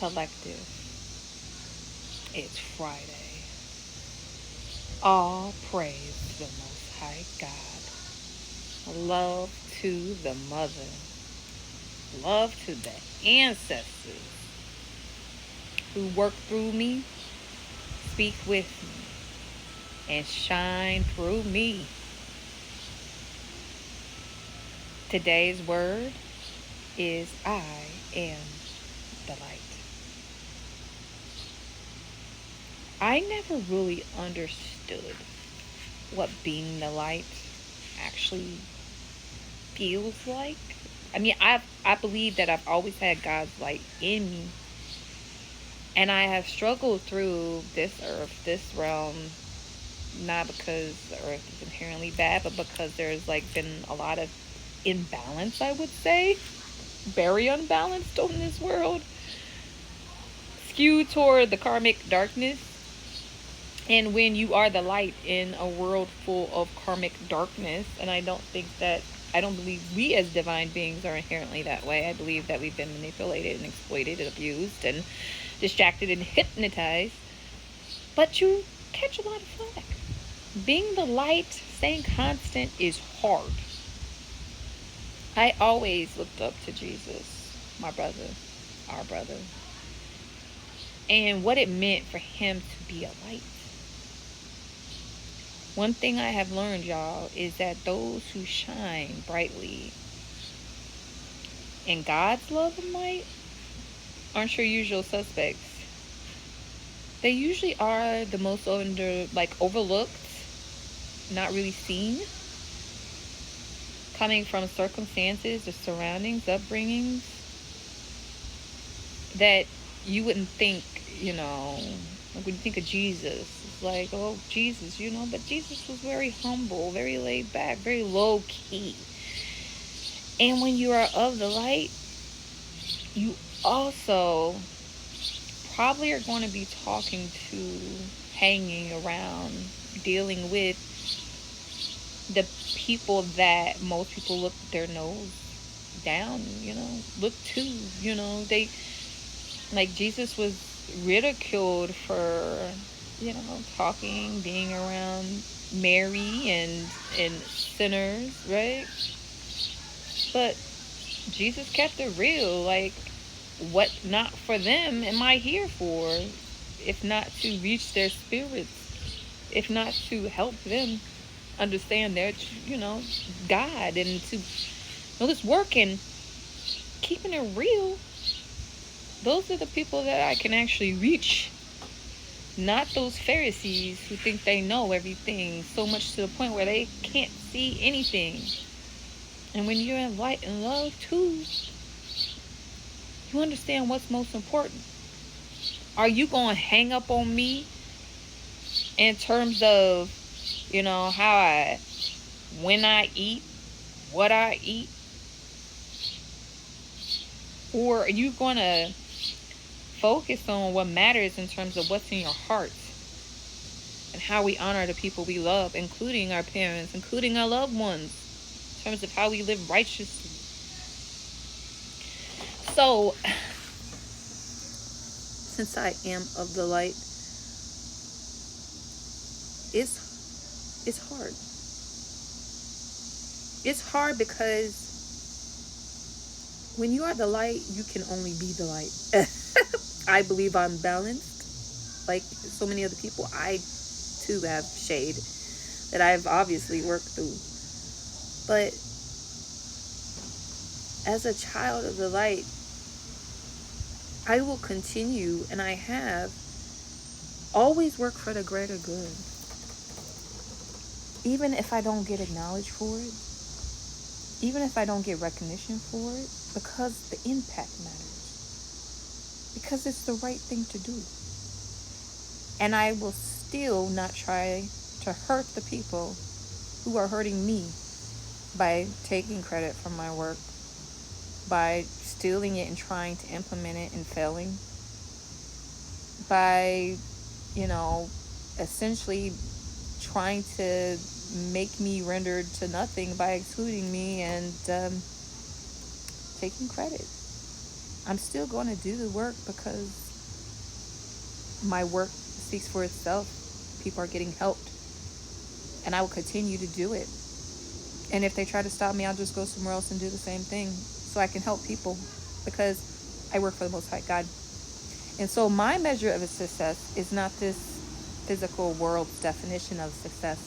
Collective. It's Friday. All praise the Most High God. Love to the Mother. Love to the ancestors who work through me, speak with me, and shine through me. Today's word is I am the light. I never really understood what being the light actually feels like. I mean, I believe that I've always had God's light in me, and I have struggled through this earth, this realm, not because the earth is inherently bad, but because there's like been a lot of imbalance, I would say. Very unbalanced on this world. Skewed toward the karmic darkness. And when you are the light in a world full of karmic darkness, and I don't believe we as divine beings are inherently that way. I believe that we've been manipulated and exploited and abused and distracted and hypnotized. But you catch a lot of flack. Being the light, staying constant is hard. I always looked up to Jesus, my brother, our brother, and what it meant for him to be a light. One thing I have learned, y'all, is that those who shine brightly in God's love and light aren't your usual suspects. They usually are the most overlooked, not really seen, coming from circumstances or surroundings, upbringings that you wouldn't think, like when you think of Jesus, it's like, oh, Jesus, but Jesus was very humble, very laid back, very low key. And when you are of the light, you also probably are going to be talking to, hanging around, dealing with the people that most people look their nose down, look to, they, like, Jesus was ridiculed for, talking, being around Mary and sinners, right? But Jesus kept it real. Like, what not for them am I here for? If not to reach their spirits, if not to help them understand their, God, and to this work and keeping it real. Those are the people that I can actually reach. Not those Pharisees who think they know everything so much to the point where they can't see anything. And when you're in light and love too, you understand what's most important. Are you going to hang up on me in terms of, when I eat, what I eat? Or are you going to focus on what matters in terms of what's in your heart and how we honor the people we love, including our parents, including our loved ones, in terms of how we live righteously? So, since I am of the light, it's hard. It's hard because when you are the light, you can only be the light. I believe I'm balanced. Like so many other people, I too have shade that I've obviously worked through. But as a child of the light, I will continue, and I have always worked for the greater good. Even if I don't get acknowledged for it, even if I don't get recognition for it, because the impact matters. Because it's the right thing to do. And I will still not try to hurt the people who are hurting me by taking credit for my work, by stealing it and trying to implement it and failing, by, essentially trying to make me rendered to nothing by excluding me and taking credit. I'm still going to do the work because my work speaks for itself. People are getting helped, and I will continue to do it. And if they try to stop me, I'll just go somewhere else and do the same thing so I can help people, because I work for the Most High God. And so my measure of a success is not this physical world's definition of success.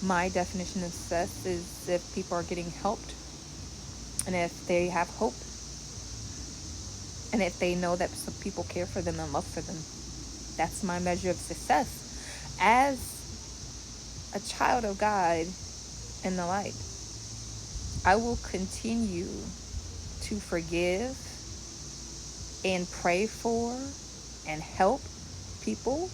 My definition of success is if people are getting helped, and if they have hope, and if they know that some people care for them and love for them. That's my measure of success as a child of God in the light. I will continue to forgive and pray for and help people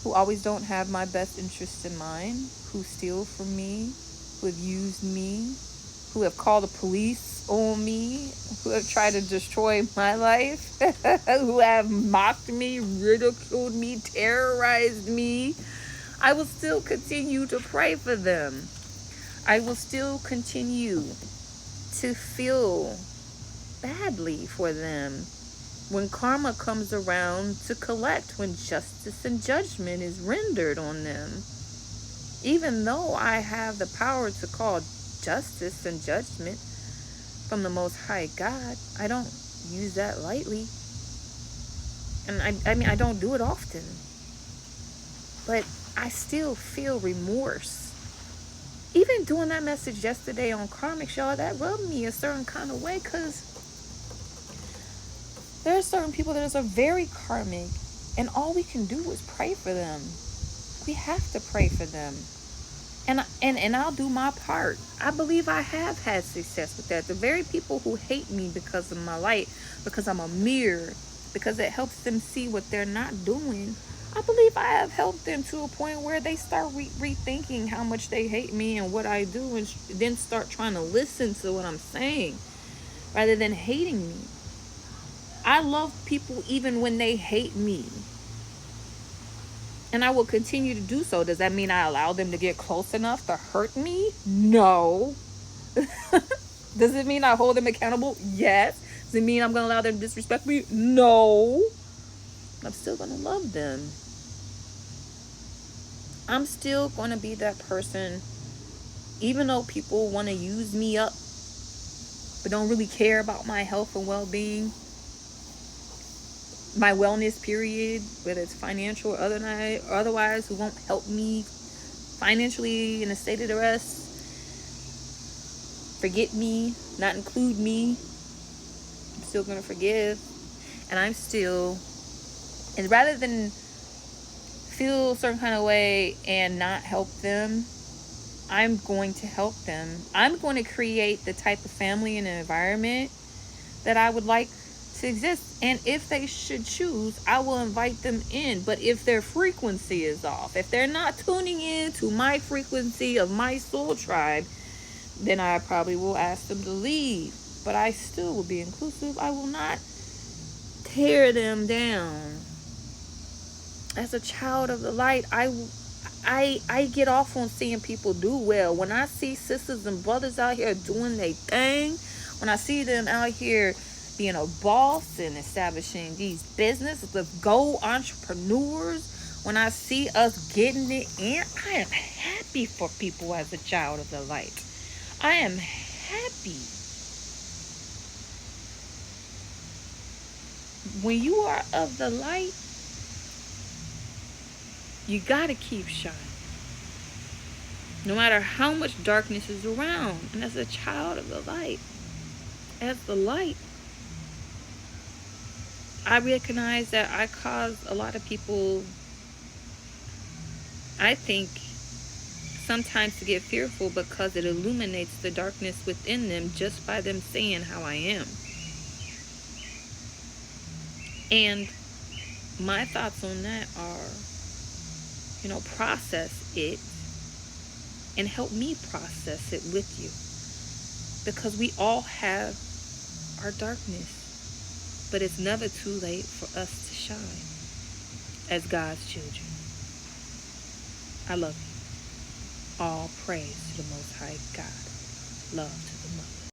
who always don't have my best interest in mind, who steal from me, who have used me, who have called the police on me, who have tried to destroy my life, who have mocked me, ridiculed me, terrorized me. I will still continue to pray for them. I will still continue to feel badly for them when karma comes around to collect, when justice and judgment is rendered on them. Even though I have the power to call justice and judgment from the Most High God, I don't use that lightly. And I mean, I don't do it often. But I still feel remorse. Even doing that message yesterday on karmics, y'all, that rubbed me a certain kind of way, because there are certain people that are very karmic, and all we can do is pray for them. We have to pray for them. And I'll do my part. I believe I have had success with that. The very people who hate me because of my light, because I'm a mirror, because it helps them see what they're not doing, I believe I have helped them to a point where they start rethinking how much they hate me and what I do, and then start trying to listen to what I'm saying rather than hating me. I love people even when they hate me, and I will continue to do so. Does that mean I allow them to get close enough to hurt me? No. Does it mean I hold them accountable? Yes. Does it mean I'm going to allow them to disrespect me? No. I'm still going to love them. I'm still going to be that person, even though people want to use me up but don't really care about my health and well-being, my wellness period, whether it's financial or otherwise, who won't help me financially in a state of duress, forget me, not include me. I'm still going to forgive. And and rather than feel a certain kind of way and not help them, I'm going to help them. I'm going to create the type of family and environment that I would like to exist. And if they should choose, I will invite them in. But if their frequency is off, if they're not tuning in to my frequency of my soul tribe, then I probably will ask them to leave. But I still will be inclusive. I will not tear them down. As a child of the light, I get off on seeing people do well. When I see sisters and brothers out here doing their thing, when I see them out here being a boss and establishing these businesses, the go entrepreneurs, when I see us getting it in, I am happy for people as a child of the light. I am happy. When you are of the light, you gotta keep shining, no matter how much darkness is around. And as a child of the light, as the light, I recognize that I cause a lot of people, I think, sometimes to get fearful, because it illuminates the darkness within them just by them saying how I am. And my thoughts on that are, process it and help me process it with you, because we all have our darkness, but it's never too late for us to shine as God's children. I love you. All praise to the Most High God. Love to the Mother.